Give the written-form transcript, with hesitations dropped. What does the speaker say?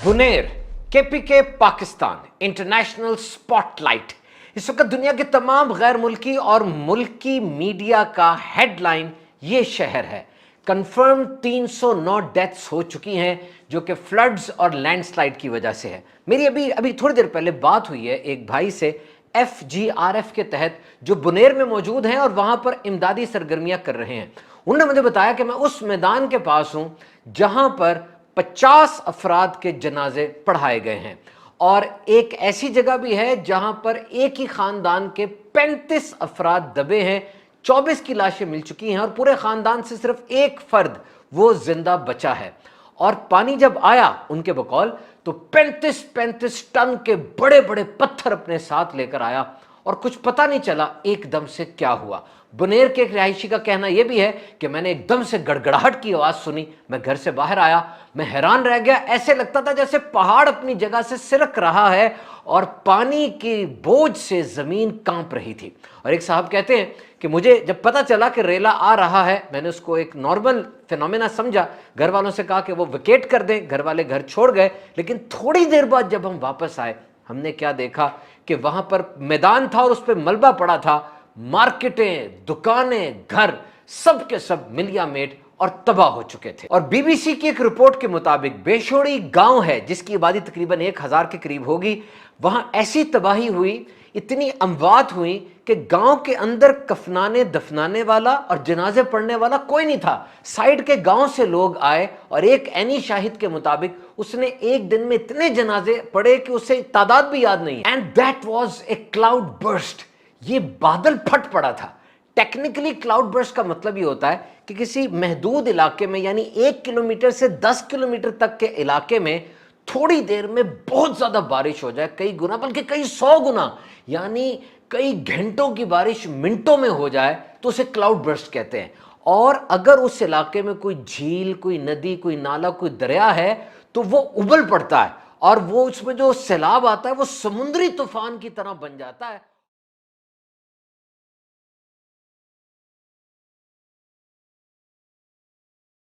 Buner KPK Pakistan international spotlight इस वक्त दुनिया के तमाम गैर मुल्की और मुल्की मीडिया का हेडलाइन ये शहर है। कंफर्म 309 डेथ्स हो चुकी हैं जो कि फ्लड्स और लैंडस्लाइड की वजह से है। मेरी अभी थोड़ी देर पहले बात हुई है एक भाई से FGRF के तहत जो बुनेर में मौजूद हैं और वहां पर इमदादी सरगर्मियां कर रहे हैं। उन्होंने मुझे बताया कि मैं उस मैदान के पास हूं जहां पर 50 अफराद के जनाजे पढ़ाए गए हैं और एक ऐसी जगह भी है जहां पर एक ही खानदान के 35 अफराद दबे हैं। 24 की लाशें मिल चुकी हैं और पूरे खानदान से सिर्फ एक फर्द वो जिंदा बचा है। और पानी जब आया उनके बकौल तो 35 टन के बड़े बड़े पत्थर अपने साथ लेकर आया और कुछ पता नहीं चला एकदम से क्या हुआ। बुनेर के एक रिहायशी का कहना यह भी है कि मैंने एकदम से गड़गड़ाहट की आवाज सुनी, मैं घर से बाहर आया, मैं हैरान रह गया। ऐसे लगता था जैसे पहाड़ अपनी जगह से सिरक रहा है और पानी की बोझ से जमीन कांप रही थी। और एक साहब कहते हैं कि मुझे जब पता चला कि रेला आ रहा है, मैंने उसको एक नॉर्मल फिनोमेना समझा। घर वालों से कहा कि वो विकेट कर दें, घर वाले घर छोड़ गए। लेकिन थोड़ी देर बाद जब हम वापस आए, हमने क्या देखा कि वहां पर मैदान था और उस पर मलबा पड़ा था। मार्केटें, दुकानें, घर सब के सब मिलियामेट और तबाह हो चुके थे। और BBC की एक रिपोर्ट के मुताबिक बेशोड़ी गांव है जिसकी आबादी तकरीबन 1000 के करीब होगी, वहां ऐसी तबाही हुई, इतनी अमवात हुई कि गांव के अंदर कफनाने दफनाने वाला और जनाजे पढ़ने वाला कोई नहीं था। साइड के गांव से लोग आए और एक एनी शाहिद के मुताबिक उसने एक दिन में इतने जनाजे पढ़े कि उसे तादाद भी याद नहीं। And that was a cloud burst. ये बादल फट पड़ा था। टेक्निकली क्लाउड बर्स्ट का मतलब ये होता है कि किसी महदूद इलाके में यानी 1 किलोमीटर से 10 किलोमीटर तक के इलाके में थोड़ी देर में बहुत ज्यादा बारिश हो जाए, कई गुना बल्कि कई 100 गुना, यानी कई घंटों की बारिश मिनटों में हो जाए तो उसे क्लाउड बर्स्ट कहते हैं। और अगर उस इलाके में कोई झील, कोई नदी, कोई नाला, कोई दरिया है तो वो उबल पड़ता है और वो उसमें जो सैलाब आता है वो समुद्री तूफान की तरह बन जाता है।